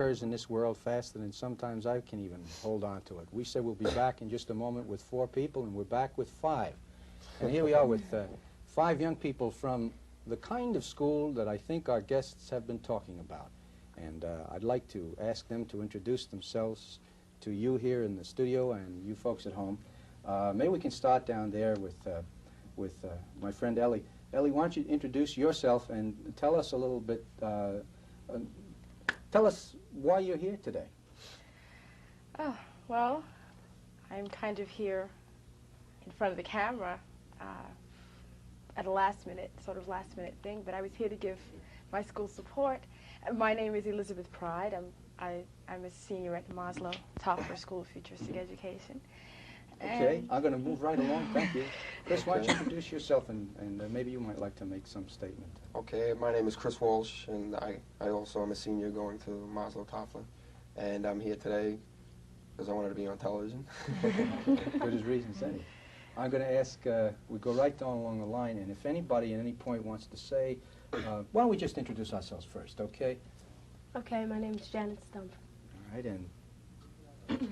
occurs in this world faster than sometimes I can even hold on to it. We said we'll be back in just a moment with 4 people, and we're back with 5. And here we are with 5 young people from the kind of school that I think our guests have been talking about. And I'd like to ask them to introduce themselves to you here in the studio and you folks at home. Maybe we can start down there with my friend Ellie. Ellie, why don't you introduce yourself and tell us a little bit, tell us why you're here today. Oh, well, I'm kind of here in front of the camera at a last-minute thing, but I was here to give my school support. My name is Elizabeth Pride. I'm a senior at the Maslow-Toffler School of Futuristic Education. Okay, I'm going to move right along. Thank you. Chris, why don't you introduce yourself, and maybe you might like to make some statement. Okay, my name is Chris Walsh, and I also am a senior going to Maslow-Toffler, and I'm here today because I wanted to be on television. Good as reasons any. I'm going to ask, we go right down along the line, and if anybody at any point wants to say, why don't we just introduce ourselves first, okay? Okay, my name is Janet Stump. All right, and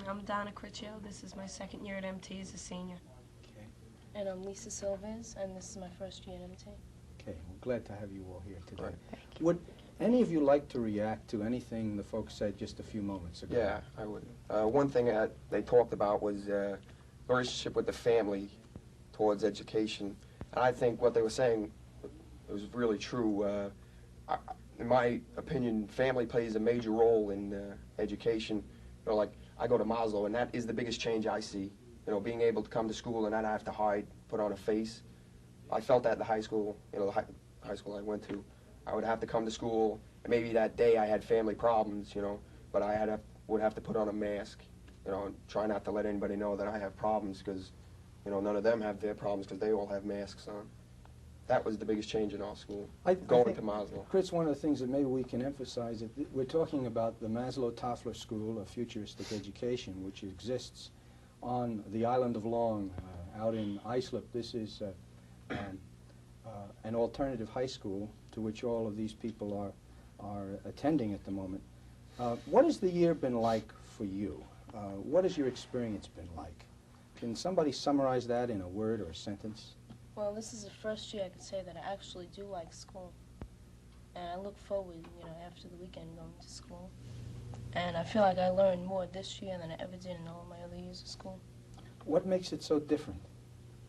I'm Donna Criccio. This is my second year at MT as a senior. okay, And I'm Lisa Silvers, and this is my first year at MT. okay. We're glad to have you all here today. Right. Thank you. Would any of you like to react to anything the folks said just a few moments ago? Yeah, I would. One thing that they talked about was the relationship with the family towards education. And I think what they were saying was really true. In my opinion, family plays a major role in education. You know, like, I go to Maslow, and that is the biggest change I see. You know, being able to come to school and not have to hide, put on a face. I felt that at the high school, you know, the high school I went to. I would have to come to school, and maybe that day I had family problems, you know, but I would have to put on a mask, you know, and try not to let anybody know that I have problems because, you know, none of them have their problems because they all have masks on. That was the biggest change in our school, going to Maslow. Chris, one of the things that maybe we can emphasize, that we're talking about the Maslow-Toffler School of Futuristic Education, which exists on the island of Long, out in Islip. This is an alternative high school to which all of these people are attending at the moment. What has the year been like for you? What has your experience been like? Can somebody summarize that in a word or a sentence? Well, this is the first year I could say that I actually do like school. And I look forward, you know, after the weekend going to school. And I feel like I learned more this year than I ever did in all my other years of school. What makes it so different?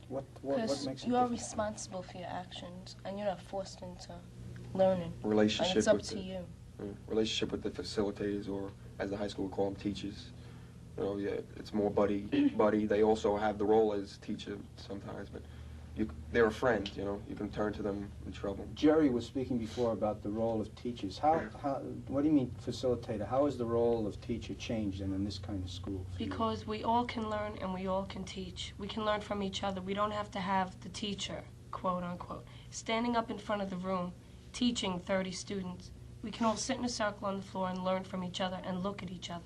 What makes it Because you are different? responsible for your actions, and you're not forced into learning. Relationship And it's up with to the, you. Relationship with the facilitators, or as the high school would call them, teachers. You know, yeah, it's more buddy. They also have the role as teacher sometimes, but they're a friend, you know. You can turn to them in trouble. Jerry was speaking before about the role of teachers. What do you mean facilitator? How has the role of teacher changed in this kind of school? Because we all can learn and we all can teach. We can learn from each other. We don't have to have the teacher, quote unquote, standing up in front of the room, teaching 30 students. We can all sit in a circle on the floor and learn from each other and look at each other.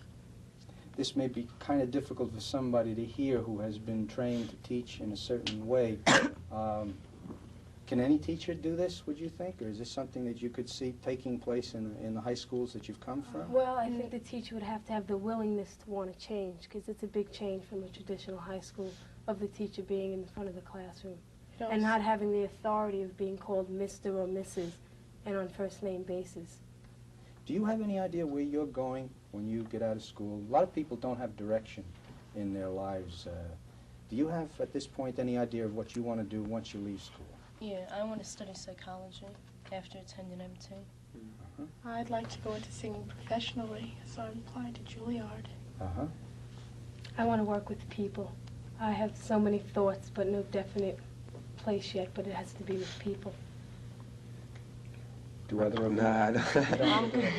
This may be kind of difficult for somebody to hear who has been trained to teach in a certain way. Can any teacher do this, would you think? Or is this something that you could see taking place in the high schools that you've come from? Well, I think the teacher would have to have the willingness to want to change, because it's a big change from a traditional high school of the teacher being in the front of the classroom and not having the authority of being called Mr. or Mrs. and on first name basis. Do you have any idea where you're going when you get out of school? A lot of people don't have direction in their lives. Do you have, at this point, any idea of what you want to do once you leave school? Yeah, I want to study psychology after attending MT. I'd like to go into singing professionally, so I'm applying to Juilliard. I want to work with people. I have so many thoughts, but no definite place yet, but it has to be with people. Do other of Nah, I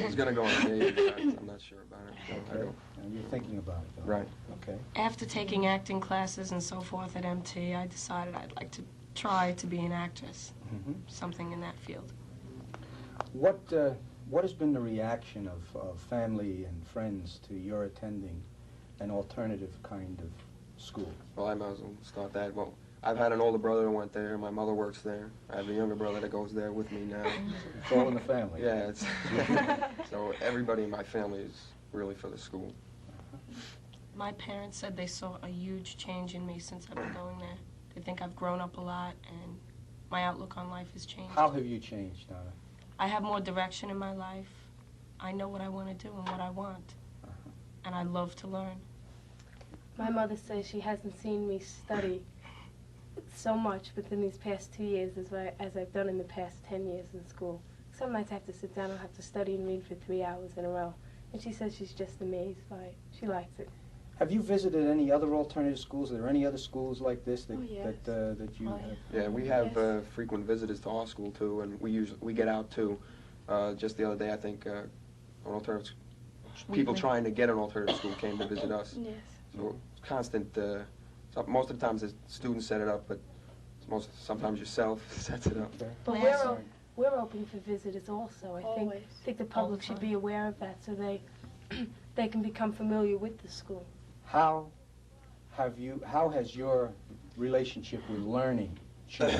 was going to go on Navy, but I'm not sure about it. So I don't. And you're thinking about it, though. Right. Okay. After taking acting classes and so forth at MT, I decided I'd like to try to be an actress, something in that field. What has been the reaction of family and friends to your attending an alternative kind of school? Well, I might as well start that. Well, I've had an older brother that went there. My mother works there. I have a younger brother that goes there with me now. It's all in the family. Yeah, it's so everybody in my family is really for the school. My parents said they saw a huge change in me since I've been going there. They think I've grown up a lot and my outlook on life has changed. How have you changed, Donna? I have more direction in my life. I know what I want to do and what I want. And I love to learn. My mother says she hasn't seen me study so much within these past 2 years as I've done in the past 10 years in school. Some nights I have to sit down and have to study and read for 3 hours in a row. And she says she's just amazed by it. She likes it. Have you visited any other alternative schools? Are there any other schools like this that, Oh, yes. that you Oh, have? Yeah, we have frequent visitors to our school too, and we get out too. Just the other day, I think an alternative people trying to get an alternative school came to visit us. Yes. So constant. Most of the times the students set it up, but sometimes yourself sets it up. Okay. But we're open for visitors also. I Always. think the public should be aware of that so they can become familiar with the school. How has your relationship with learning changed?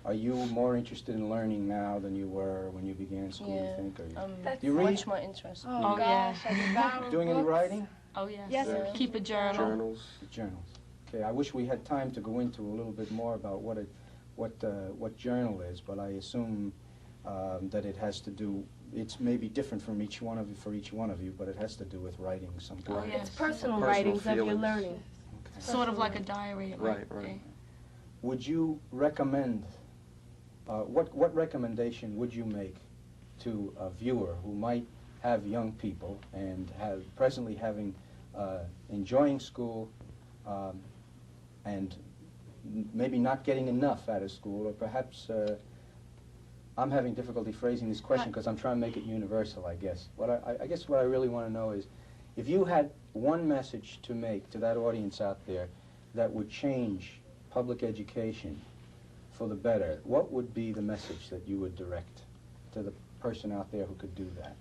Are you more interested in learning now than you were when you began school, Yeah, you think? Are you, I'm do you read? much more interested. Oh, yeah. gosh, I devour Doing any books. writing? Oh, yes. Yes, Yeah. I Keep a journal. Journals. Journals. Okay, I wish we had time to go into a little bit more about what journal is, but I assume that it has to do. It's maybe different from each one of you for each one of you, but it has to do with writing some kind. Oh, yes. It's personal Personal writings of your feelings. learning. Okay. Sort of like a diary. It Right, might right. be. Would you recommend? What recommendation would you make to a viewer who might have young people and presently having enjoying school and maybe not getting enough out of school, or perhaps I'm having difficulty phrasing this question because I'm trying to make it universal, I guess. I guess what I really want to know is, if you had one message to make to that audience out there that would change public education for the better, what would be the message that you would direct to the person out there who could do that?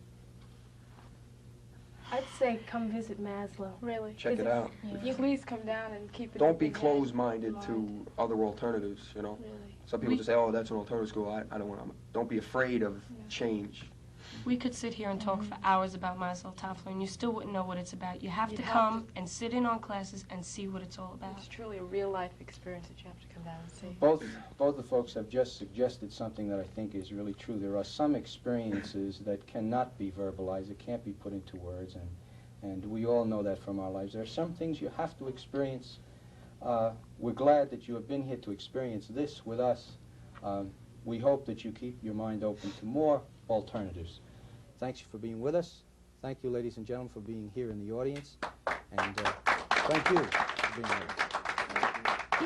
I'd say come visit Maslow. Really. Check it out. You please come down and keep it. Don't be open-minded. closed-minded to other alternatives. You know, Really. some people just say, "Oh, that's an alternative school. I don't want to." Don't be afraid of change. We could sit here and talk for hours about Maslow-Toffler, and you still wouldn't know what it's about. You have You'd to have come and sit in on classes and see what it's all about. It's truly a real-life experience that you have to come down and see. Both the folks have just suggested something that I think is really true. There are some experiences that cannot be verbalized, it can't be put into words, and we all know that from our lives. There are some things you have to experience. We're glad that you have been here to experience this with us. We hope that you keep your mind open to more alternatives. Thanks for being with us. Thank you, ladies and gentlemen, for being here in the audience. And thank you for being with us.